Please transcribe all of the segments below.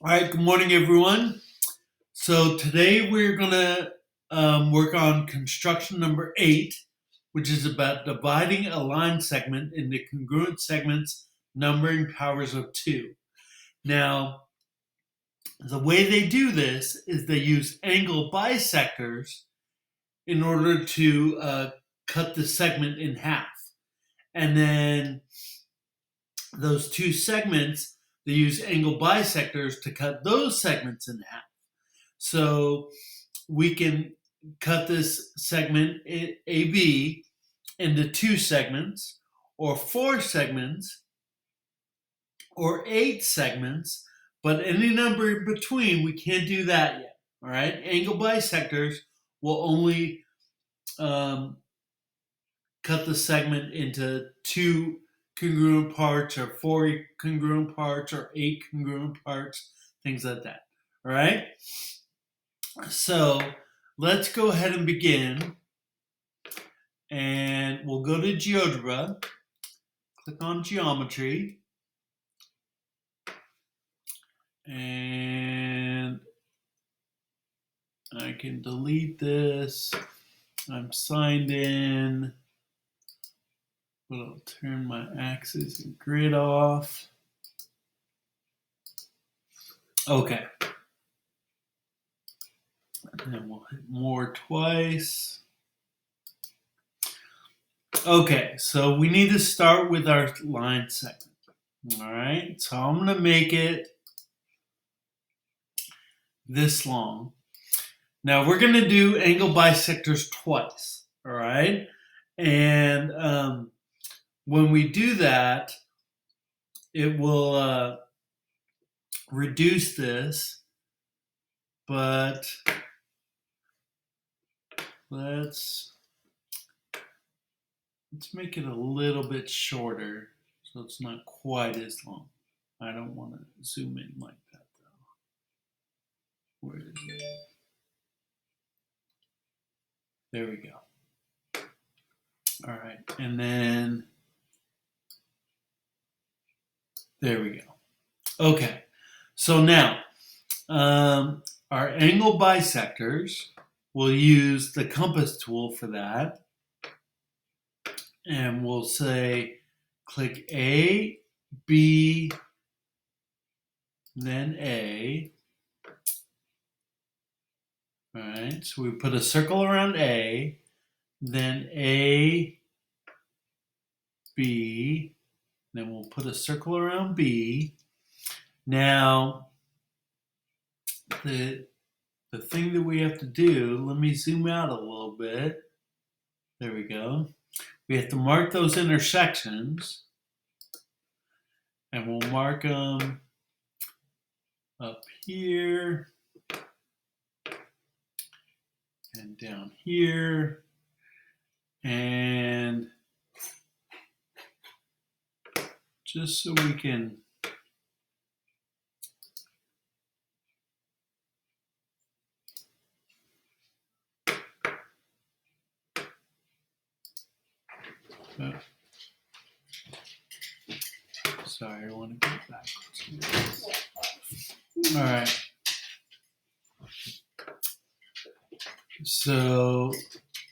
All right, good morning, everyone. So today we're going to work on construction number 8, which is about dividing a line segment into congruent segments numbering powers of 2. Now, the way they do this is they use angle bisectors in order to cut the segment in half. And then those two segments, they use angle bisectors to cut those segments in half. So we can cut this segment AB into 2 segments, or 4 segments, or 8 segments, but any number in between, we can't do that yet. All right, angle bisectors will only cut the segment into 2 congruent parts, or 4 congruent parts, or 8 congruent parts, things like that. All right. So let's go ahead and begin. And we'll go to GeoGebra, click on Geometry, and I can delete this. I'm signed in, but I'll turn my axis and grid off. Okay. And then we'll hit more twice. Okay, so we need to start with our line segment. All right, so I'm going to make it this long. Now we're going to do angle bisectors twice. All right, and when we do that, it will reduce this, but let's make it a little bit shorter so it's not quite as long. I don't want to zoom in like that though. Where is it? There we go. All right, and then there we go. Okay, so now our angle bisectors, we'll use the compass tool for that. And we'll say click A, B, then A. All right, so we put a circle around A, then A, B, then we'll put a circle around B. Now, the thing that we have to do, let me zoom out a little bit. There we go. We have to mark those intersections, and we'll mark them up here and down here, and just so we can sorry, I want to go backwards. All right. So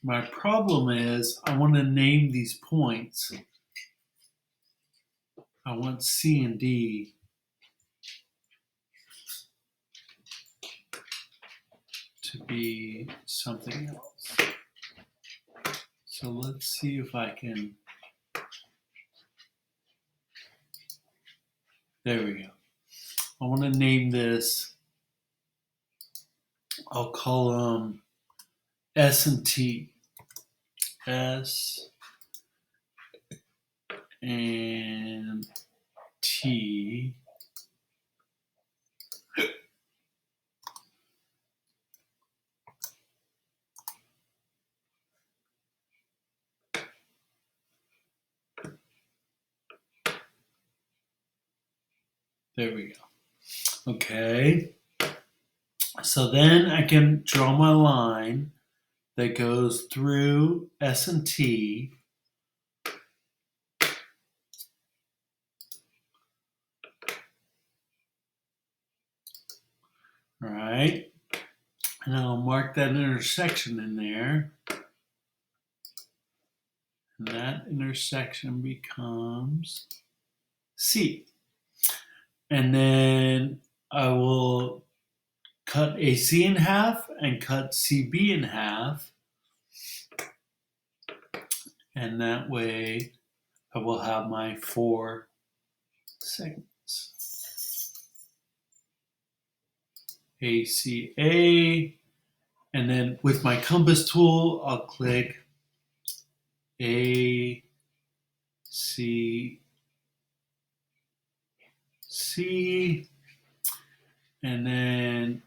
my problem is I want to name these points. I want C and D to be something else. So let's see if I can. There we go. I want to name this. I'll call them S and T. S and T. There we go. Okay. So then I can draw my line that goes through S and T. All right. And I'll mark that intersection in there. And that intersection becomes C. And then I will cut AC in half and cut CB in half. And that way I will have my 4 segments. ACA. And then with my compass tool, I'll click A, C, C, and then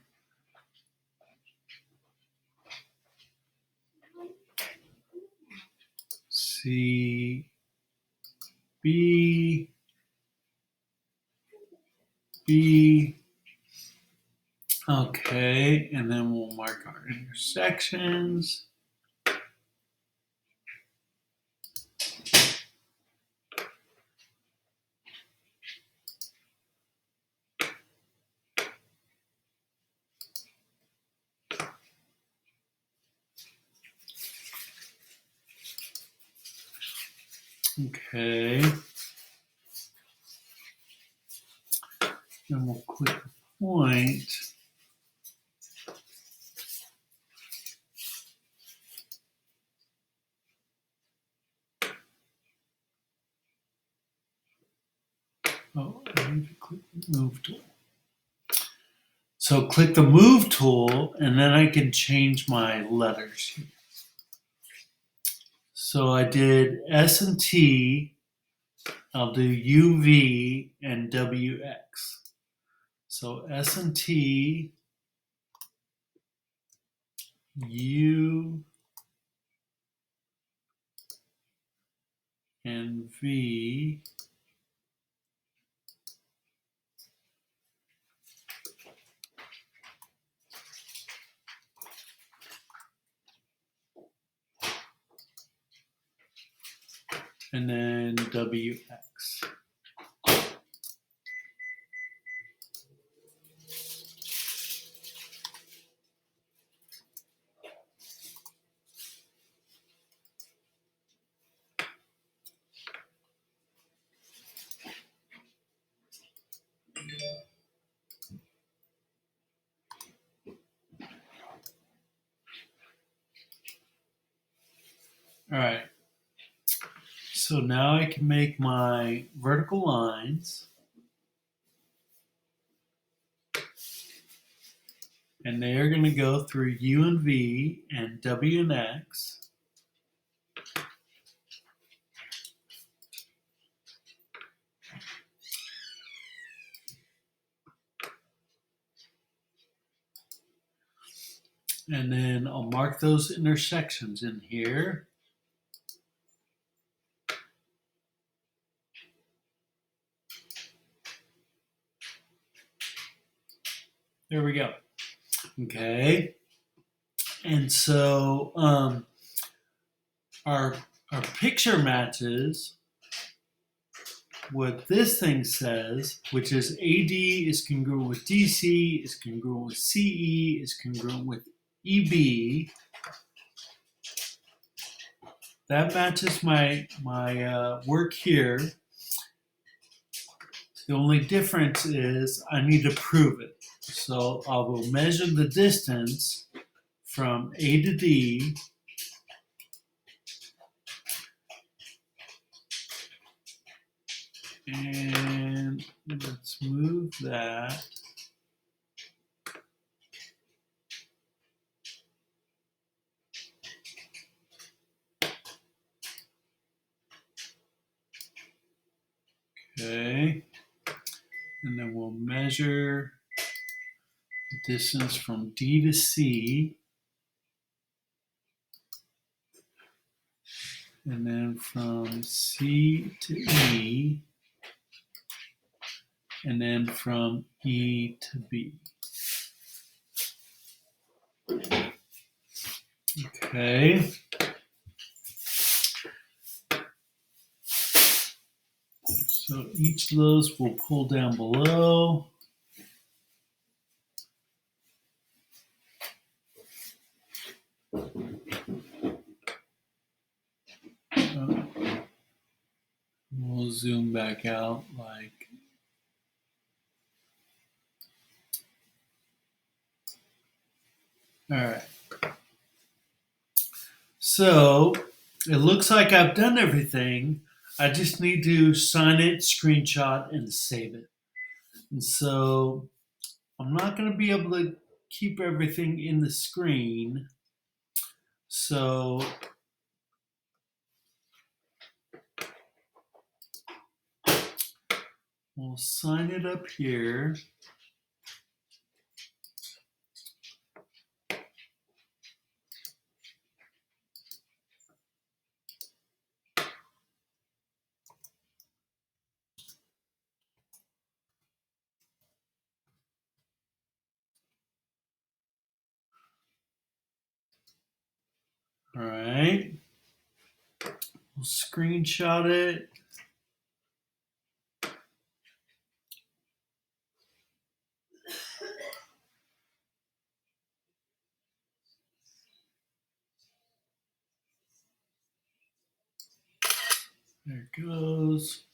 C, B, B. Okay, and then we'll mark our intersections. Okay. Then we'll click a point. Oh, I need to click the move tool. So click the move tool, and then I can change my letters here. So I did S and T. I'll do UV and WX. So S and T, U, and V. And then WX. All right. So now I can make my vertical lines. And they are going to go through U and V and W and X. And then I'll mark those intersections in here. There we go. Okay. And so our picture matches what this thing says, which is AD is congruent with DC, is congruent with CE, is congruent with EB. That matches my work here. The only difference is I need to prove it. So I will measure the distance from A to D. And let's move that. Okay. And then we'll measure the distance from D to C. And then from C to E. And then from E to B. Okay. So each of those will pull down below. We'll zoom back out like. All right. So it looks like I've done everything. I just need to sign it, screenshot, and save it. And so I'm not going to be able to keep everything in the screen. So we'll sign it up here. All right. We'll screenshot it. There it goes.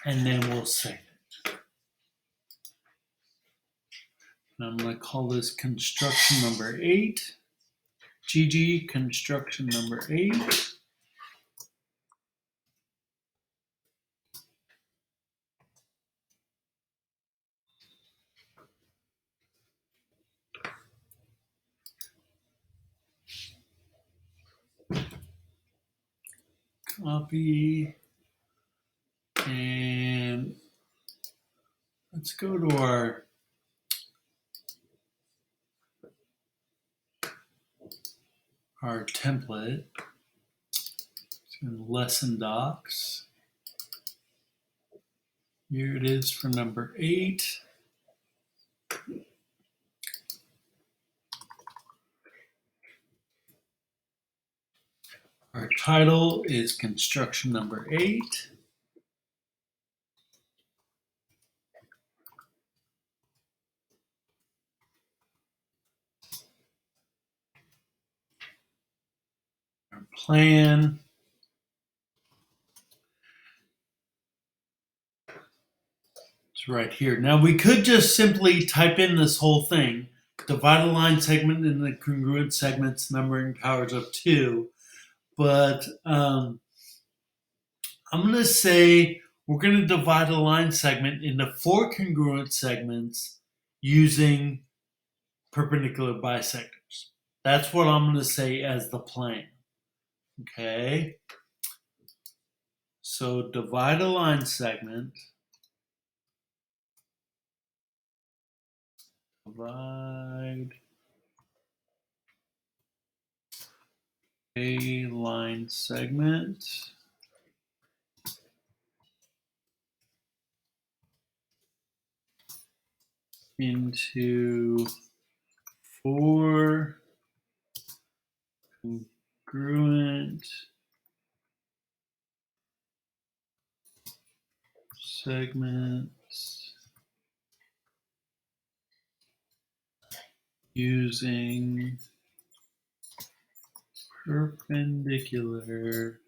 And then we'll save it. And I'm going to call this construction number 8. GG construction number 8. Copy. And let's go to our template. It's in lesson docs. Here it is for number 8. Our title is construction number 8. Our plan. It's right here. Now we could just simply type in this whole thing, divide a line segment into congruent segments, numbering powers of 2. But I'm going to say we're going to divide a line segment into 4 congruent segments using perpendicular bisectors. That's what I'm going to say as the plan. Okay. So divide a line segment. Divide a line segment into 4 congruent segments using perpendicular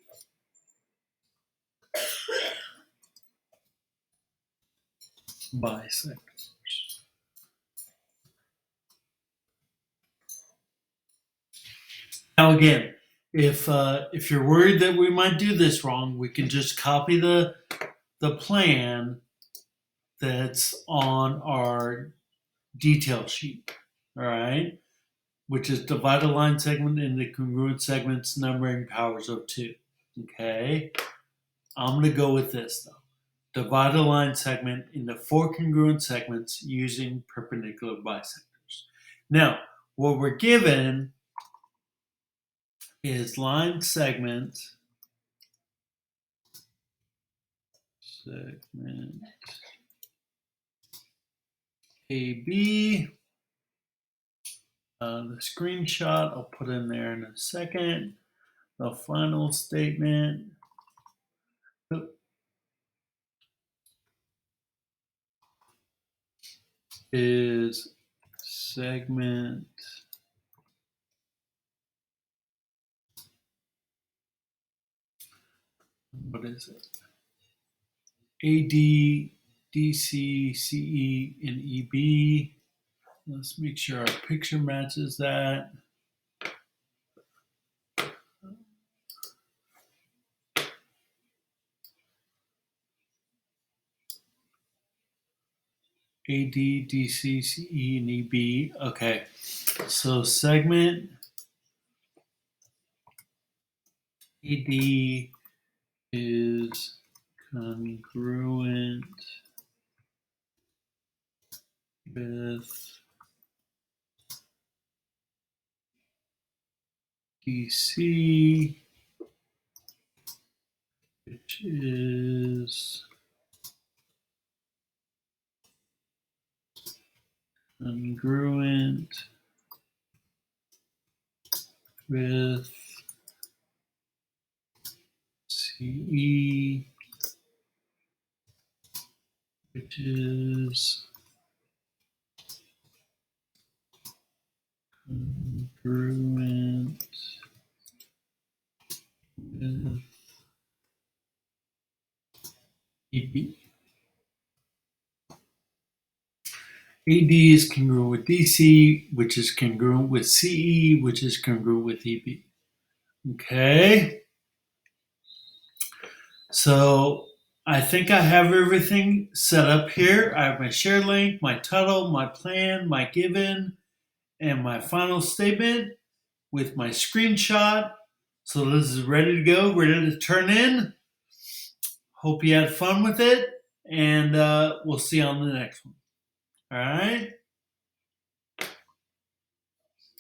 bisectors. Now again, if you're worried that we might do this wrong, we can just copy the plan that's on our detail sheet. All right, which is divide a line segment into congruent segments, numbering powers of 2. Okay, I'm going to go with this though. Divide a line segment into 4 congruent segments using perpendicular bisectors. Now, what we're given is line segment AB. The screenshot I'll put in there in a second. The final statement. is segment what is it? AD, DC, CE, and EB. Let's make sure our picture matches that. AD, DC, CE, and EB. Okay, so segment AD is congruent with DC, which is congruent with CE, which is congruent with EB. AD is congruent with DC, which is congruent with CE, which is congruent with EB. Okay. So I think I have everything set up here. I have my share link, my title, my plan, my given, and my final statement with my screenshot. So this is ready to go, ready to turn in. Hope you had fun with it, and we'll see you on the next one. All right.